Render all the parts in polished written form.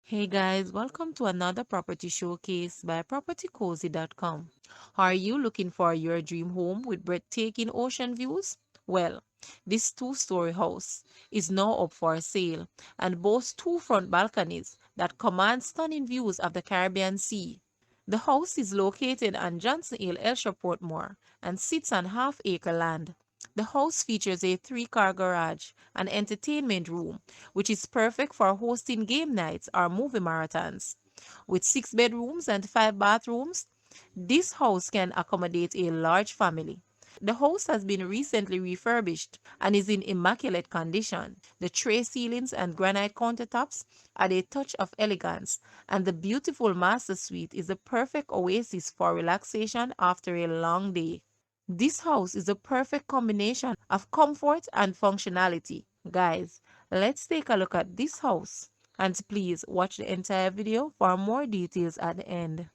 Hey guys, welcome to another property showcase by propertycozy.com. Are you looking for your dream home with breathtaking ocean views? Well, this two-story house is now up for sale and boasts two front balconies that command stunning views of the Caribbean Sea. The house is located on Johnson Hill, Hellshire, Portmore, and sits on half-acre land. The house features a three-car garage, an entertainment room, which is perfect for hosting game nights or movie marathons. With six bedrooms and five bathrooms, this house can accommodate a large family. The house has been recently refurbished and is in immaculate condition. The tray ceilings and granite countertops add a touch of elegance, and the beautiful master suite is a perfect oasis for relaxation after a long day. This house is a perfect combination of comfort and functionality. Guys, let's take a look at this house. And please watch the entire video for more details at the end.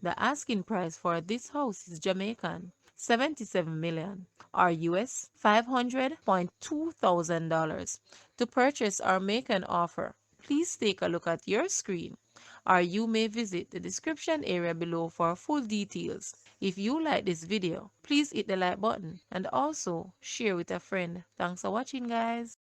The asking price for this house is Jamaican 77 million or US $500,200. To purchase or make an offer, please take a look at your screen or you may visit the description area below for full details. If you like this video, please hit the like button and also share with a friend. Thanks for watching, guys.